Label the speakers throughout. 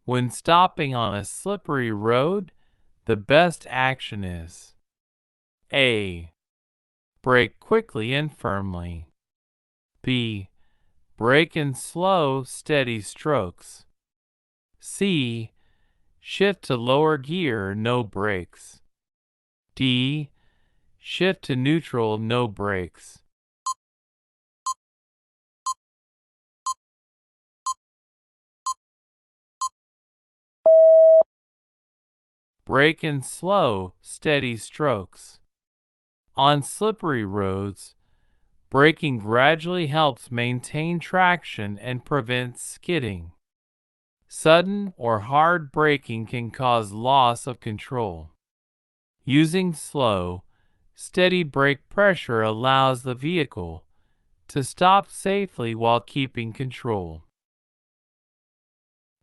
Speaker 1: When stopping on a slippery road, the best action is A. Brake quickly and firmly. B. Brake in slow, steady strokes. C. Shift to lower gear, no brakes. D. Shift to neutral, no brakes. Brake in slow, steady strokes. On slippery roads, braking gradually helps maintain traction and prevents skidding. Sudden or hard braking can cause loss of control. Using slow, steady brake pressure allows the vehicle to stop safely while keeping control.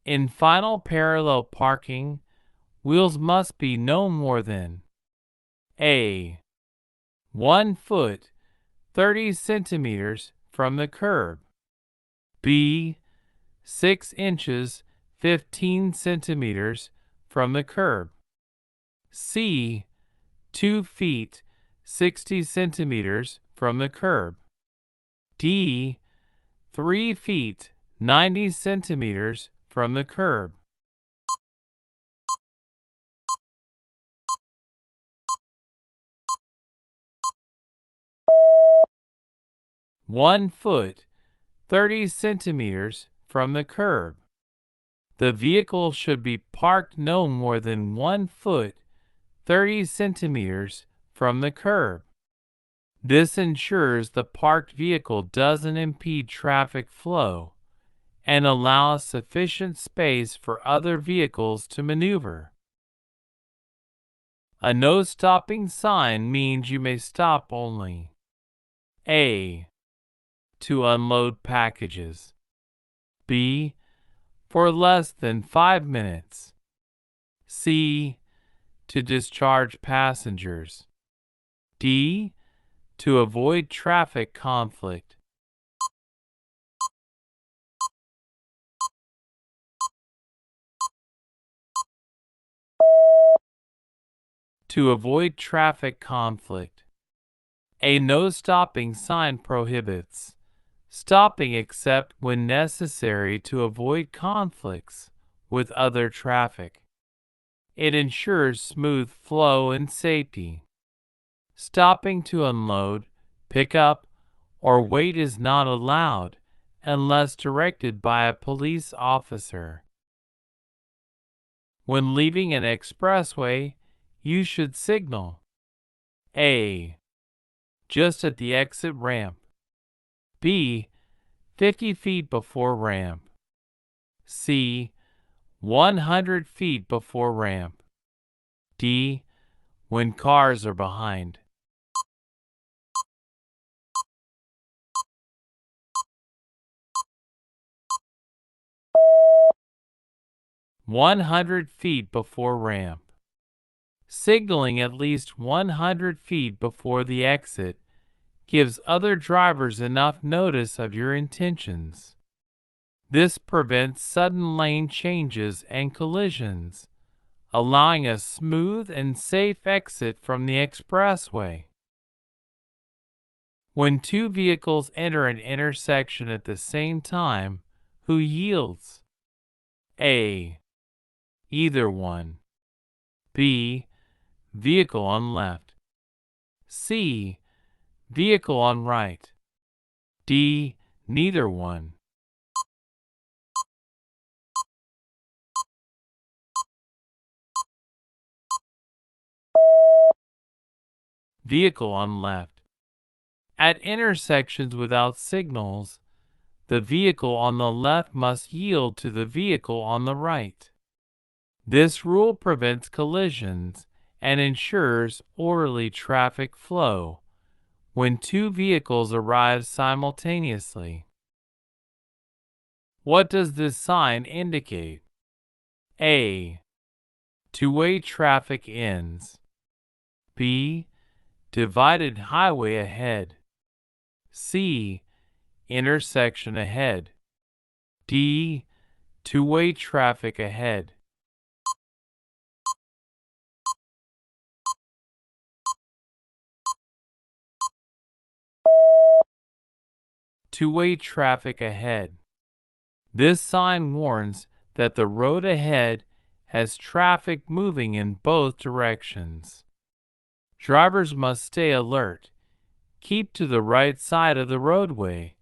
Speaker 1: In final parallel parking, wheels must be no more than A. 1 foot 30 centimeters from the curb. B. 6 inches 15 centimeters from the curb. C. 2 feet 60 centimeters from the curb. D. 3 feet 90 centimeters from the curb. "1 foot 30 centimeters from the curb." The vehicle should be parked no more than 1 foot 30 centimeters from the curb. This ensures the parked vehicle doesn't impede traffic flow and allows sufficient space for other vehicles to maneuver. A no stopping sign means you may stop only A. To unload packages. B. For less than 5 minutes. C. To discharge passengers. D. To avoid traffic conflict. To avoid traffic conflict. A no stopping sign prohibits stopping except when necessary to avoid conflicts with other traffic. It ensures smooth flow and safety. Stopping to unload, pick up, or wait is not allowed unless directed by a police officer. When leaving an expressway, you should signal A. Just at the exit ramp. B. 50 feet before ramp. C. 100 feet before ramp. D. When cars are behind. "100 feet before ramp." Signaling at least 100 feet before the exit gives other drivers enough notice of your intentions. This prevents sudden lane changes and collisions, allowing a smooth and safe exit from the expressway. When two vehicles enter an intersection at the same time, who yields? A. Either one. B. Vehicle on left. C. Vehicle on right. D. Neither one. Vehicle on left. At intersections without signals, the vehicle on the left must yield to the vehicle on the right. This rule prevents collisions and ensures orderly traffic flow when two vehicles arrive simultaneously. What does this sign indicate? A. Two-way traffic ends. B. Divided highway ahead. C. Intersection ahead. D. Two-way traffic ahead. Two-way traffic ahead. This sign warns that the road ahead has traffic moving in both directions. Drivers must stay alert, keep to the right side of the roadway,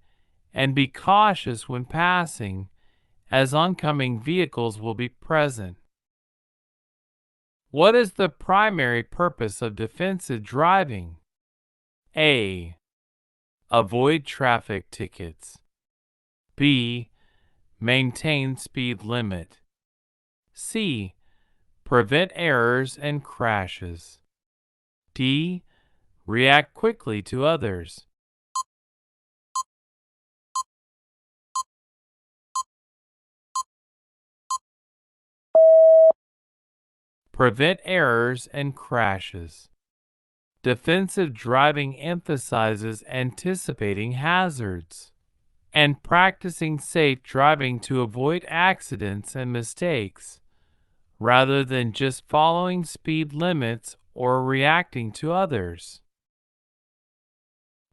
Speaker 1: and be cautious when passing, as oncoming vehicles will be present. What is the primary purpose of defensive driving? A. Avoid traffic tickets. B. Maintain speed limit. C. Prevent errors and crashes. D. React quickly to others. Prevent errors and crashes. Defensive driving emphasizes anticipating hazards and practicing safe driving to avoid accidents and mistakes, rather than just following speed limits or reacting to others.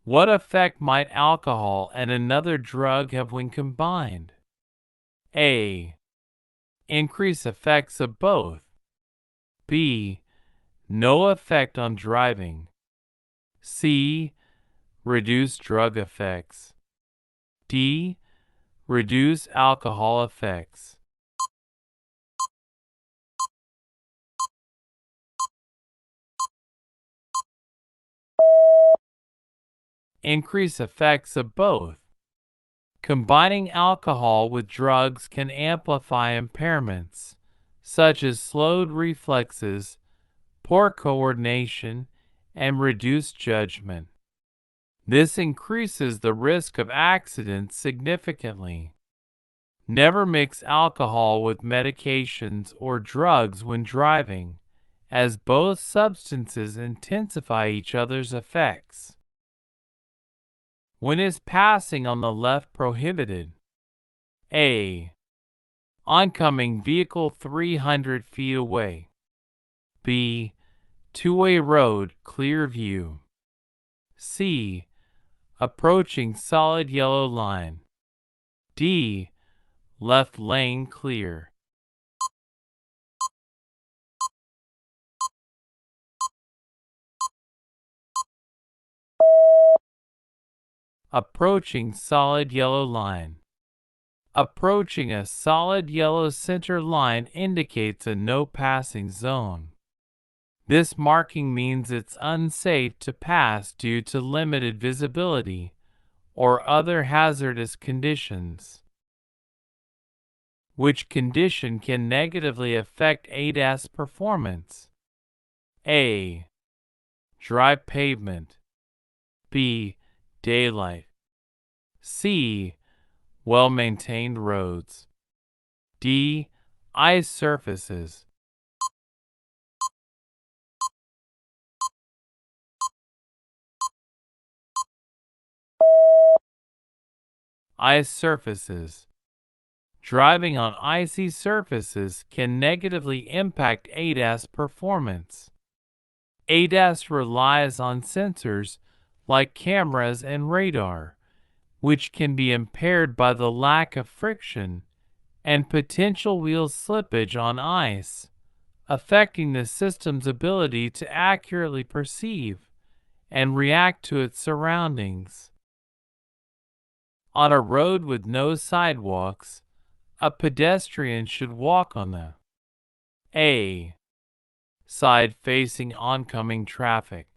Speaker 1: What effect might alcohol and another drug have when combined? A. Increase effects of both. B. No effect on driving. C. Reduce drug effects. D. Reduce alcohol effects. Increase effects of both. Combining alcohol with drugs can amplify impairments, such as slowed reflexes, poor coordination, and reduced judgment. This increases the risk of accidents significantly. Never mix alcohol with medications or drugs when driving, as both substances intensify each other's effects. When is passing on the left prohibited? A. Oncoming vehicle 300 feet away. B. Two-way road, clear view. C. Approaching solid yellow line. D. Left lane clear. Approaching solid yellow line. Approaching a solid yellow center line indicates a no passing zone. This marking means it's unsafe to pass due to limited visibility or other hazardous conditions. Which condition can negatively affect ADAS performance? A. Dry pavement. B. Daylight. C. Well-maintained roads. D. Ice surfaces. Ice surfaces. Driving on icy surfaces can negatively impact ADAS performance. ADAS relies on sensors like cameras and radar, which can be impaired by the lack of friction and potential wheel slippage on ice, affecting the system's ability to accurately perceive and react to its surroundings. On a road with no sidewalks, a pedestrian should walk on the A. Side facing oncoming traffic.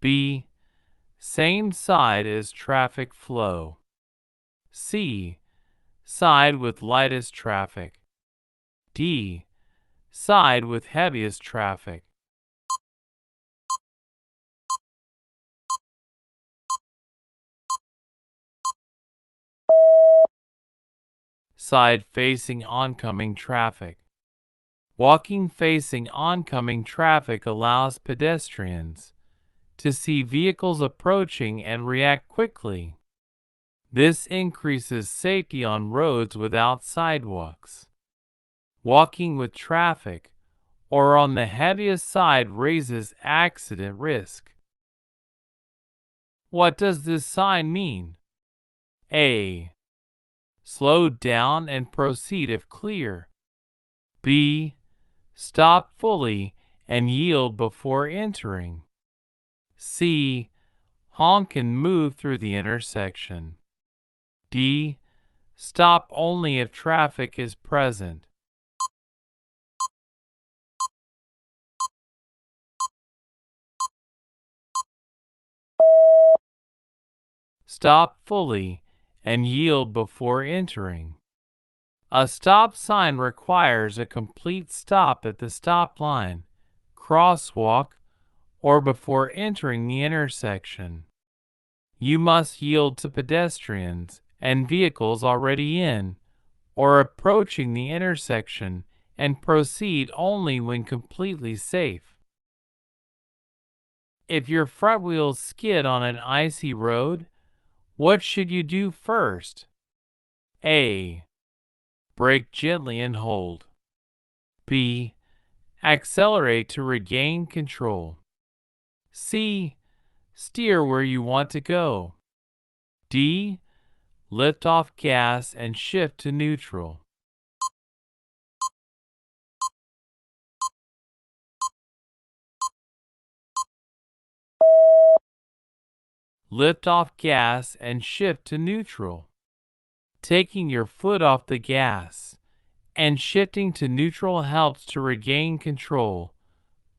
Speaker 1: B. Same side as traffic flow. C. Side with lightest traffic. D. Side with heaviest traffic. Side facing oncoming traffic. Walking facing oncoming traffic allows pedestrians to see vehicles approaching and react quickly. This increases safety on roads without sidewalks. Walking with traffic or on the heaviest side raises accident risk. What does this sign mean? A. Slow down and proceed if clear. B. Stop fully and yield before entering. C. Honk and move through the intersection. D. Stop only if traffic is present. Stop fully and yield before entering. A stop sign requires a complete stop at the stop line, crosswalk, or before entering the intersection. You must yield to pedestrians and vehicles already in or approaching the intersection and proceed only when completely safe. If your front wheels skid on an icy road, what should you do first? A. Brake gently and hold. B. Accelerate to regain control. C. Steer where you want to go. D. Lift off gas and shift to neutral. Lift off gas and shift to neutral. Taking your foot off the gas and shifting to neutral helps to regain control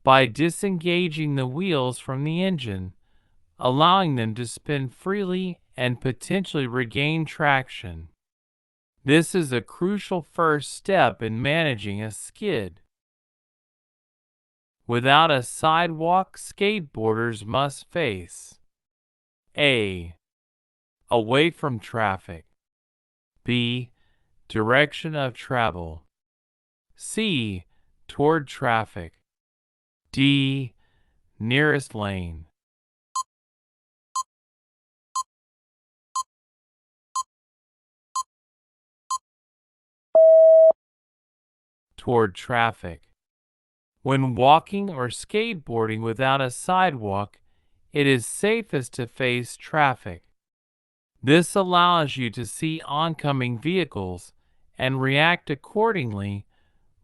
Speaker 1: by disengaging the wheels from the engine, allowing them to spin freely and potentially regain traction. This is a crucial first step in managing a skid. Without a sidewalk, skateboarders must face A. Away from traffic. B. Direction of travel. C. Toward traffic. D. Nearest lane. Toward traffic. When walking or skateboarding without a sidewalk, it is safest to face traffic. This allows you to see oncoming vehicles and react accordingly,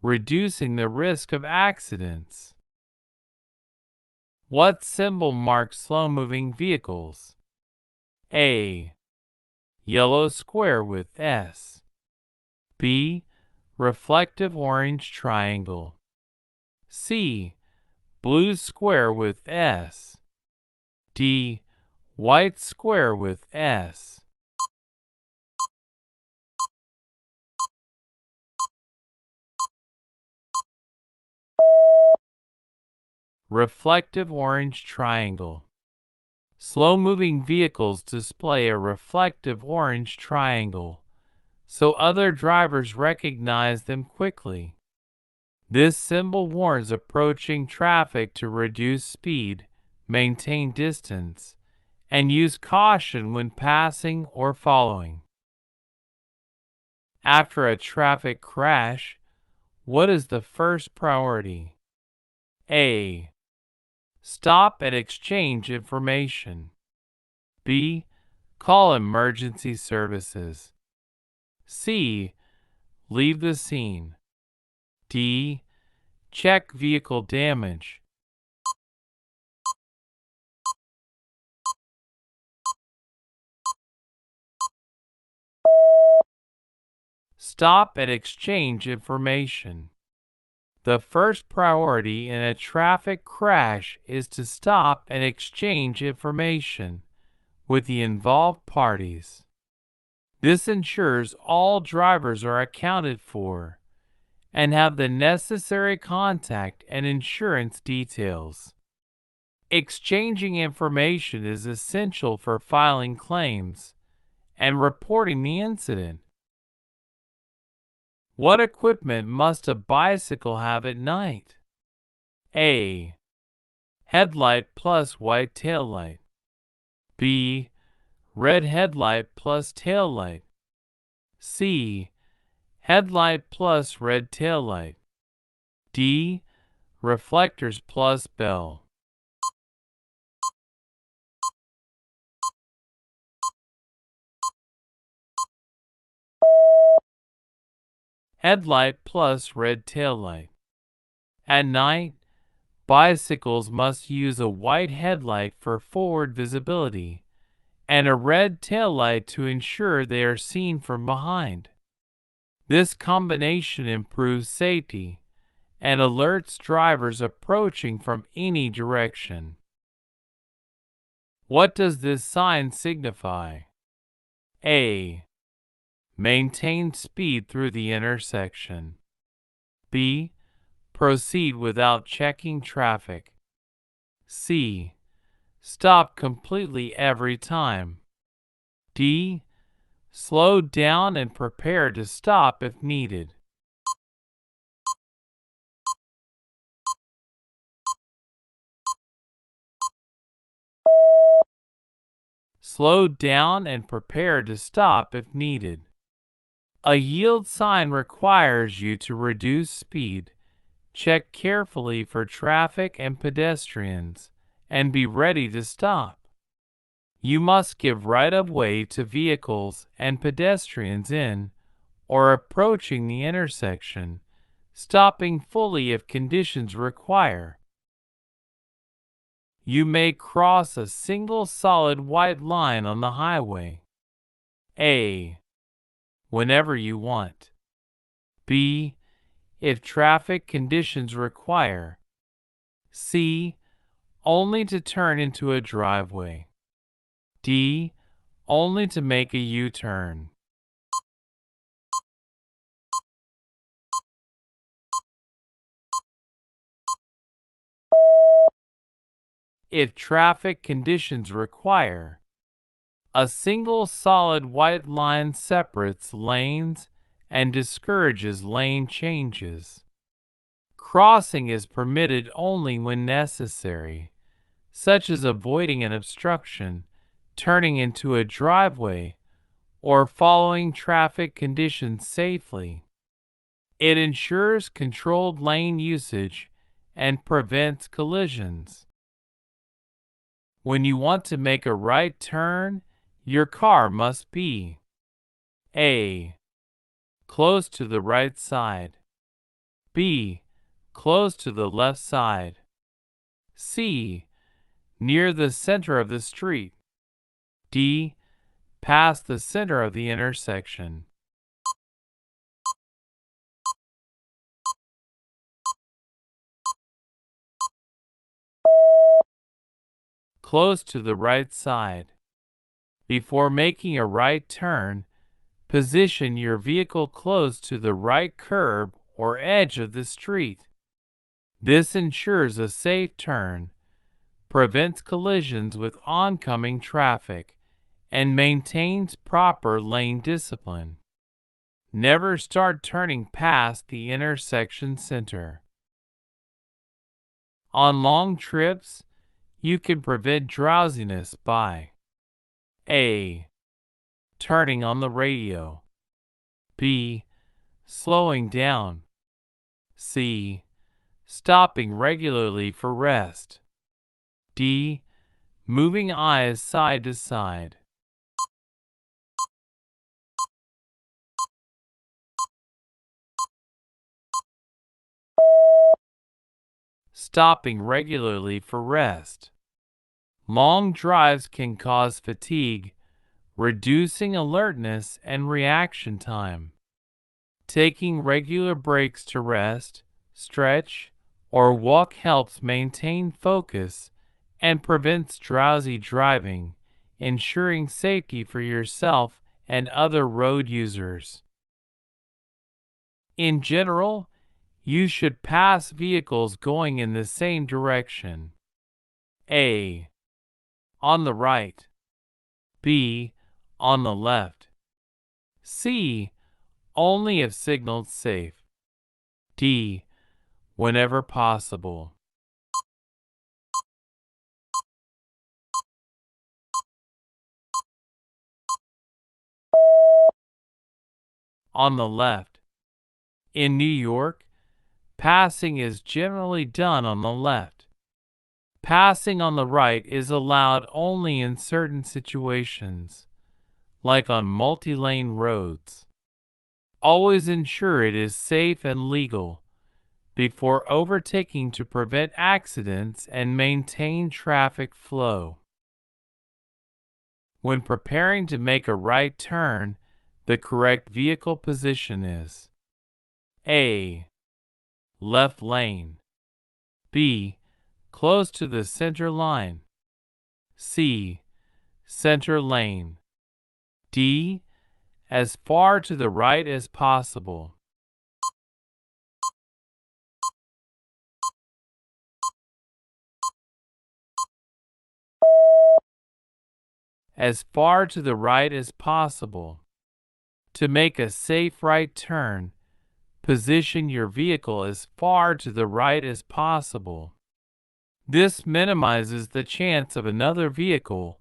Speaker 1: reducing the risk of accidents. What symbol marks slow-moving vehicles? A. Yellow square with S. B. Reflective orange triangle. C. Blue square with S. D. White square with S. Reflective orange triangle. Slow-moving vehicles display a reflective orange triangle, so other drivers recognize them quickly. This symbol warns approaching traffic to reduce speed, maintain distance, and use caution when passing or following. After a traffic crash, what is the first priority? A. Stop and exchange information. B. Call emergency services. C. Leave the scene. D. Check vehicle damage. Stop and exchange information. The first priority in a traffic crash is to stop and exchange information with the involved parties. This ensures all drivers are accounted for and have the necessary contact and insurance details. Exchanging information is essential for filing claims and reporting the incident. What equipment must a bicycle have at night? A. Headlight plus white taillight. B. red headlight plus taillight. C. Headlight plus red taillight. D. Reflectors plus bell. Headlight plus red taillight. At night, bicycles must use a white headlight for forward visibility and a red taillight to ensure they are seen from behind. This combination improves safety and alerts drivers approaching from any direction. What does this sign signify? A. Maintain speed through the intersection. B. Proceed without checking traffic. C. Stop completely every time. D. Slow down and prepare to stop if needed. Slow down and prepare to stop if needed. A yield sign requires you to reduce speed, check carefully for traffic and pedestrians, and be ready to stop. You must give right-of-way to vehicles and pedestrians in or approaching the intersection, stopping fully if conditions require. You may cross a single solid white line on the highway. A. Whenever you want. B. If traffic conditions require. C. Only to turn into a driveway. D. Only to make a U-turn. If traffic conditions require. A single solid white line separates lanes and discourages lane changes. Crossing is permitted only when necessary, such as avoiding an obstruction, turning into a driveway, or following traffic conditions safely. It ensures controlled lane usage and prevents collisions. When you want to make a right turn, your car must be A. Close to the right side. B. Close to the left side. C. Near the center of the street. D. Past the center of the intersection. Close to the right side. Before making a right turn, position your vehicle close to the right curb or edge of the street. This ensures a safe turn, prevents collisions with oncoming traffic, and maintains proper lane discipline. Never start turning past the intersection center. On long trips, you can prevent drowsiness by A. Turning on the radio. B. Slowing down. C. Stopping regularly for rest. D. Moving eyes side to side. Stopping regularly for rest. Long drives can cause fatigue, reducing alertness and reaction time. Taking regular breaks to rest, stretch, or walk helps maintain focus and prevents drowsy driving, ensuring safety for yourself and other road users. In general, you should pass vehicles going in the same direction. A. On the right. B. On the left. C. Only if signaled safe. D. Whenever possible. on the left. In New York, passing is generally done on the left. Passing on the right is allowed only in certain situations, like on multi-lane roads. Always ensure it is safe and legal before overtaking to prevent accidents and maintain traffic flow. When preparing to make a right turn, the correct vehicle position is A. Left lane. B. Close to the center line. C. Center lane. D. As far to the right as possible. As far to the right as possible. To make a safe right turn, position your vehicle as far to the right as possible. This minimizes the chance of another vehicle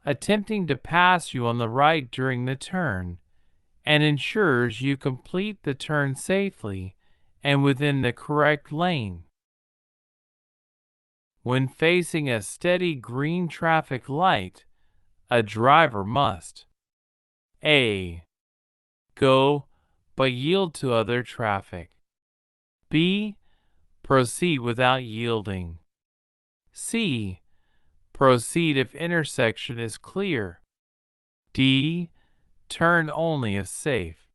Speaker 1: attempting to pass you on the right during the turn and ensures you complete the turn safely and within the correct lane. When facing a steady green traffic light, a driver must A. Go, but yield to other traffic. B. Proceed without yielding. C. Proceed if intersection is clear. D. Turn only if safe.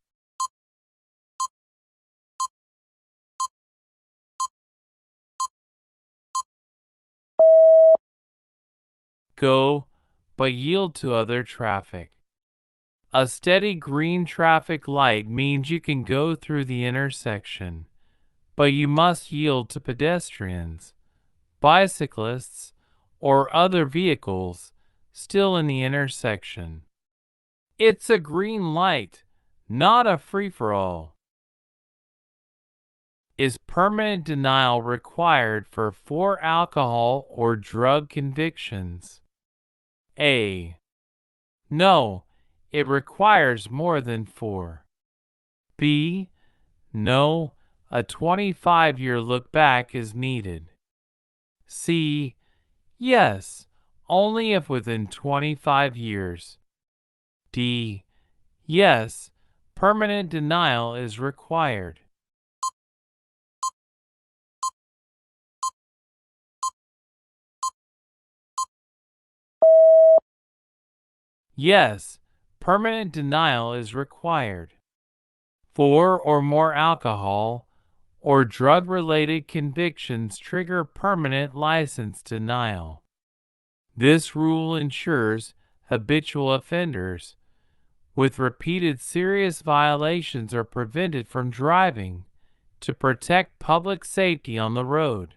Speaker 1: Go, but yield to other traffic. A steady green traffic light means you can go through the intersection, but you must yield to pedestrians, bicyclists, or other vehicles still in the intersection. It's a green light, not a free-for-all. Is permanent denial required for 4 alcohol or drug convictions? A. No, it requires more than 4. B. No, a 25-year look back is needed. C. Yes, only if within 25 years. D. Yes, permanent denial is required. Yes, permanent denial is required. 4 or more alcohol or drug-related convictions trigger permanent license denial. This rule ensures habitual offenders with repeated serious violations are prevented from driving to protect public safety on the road.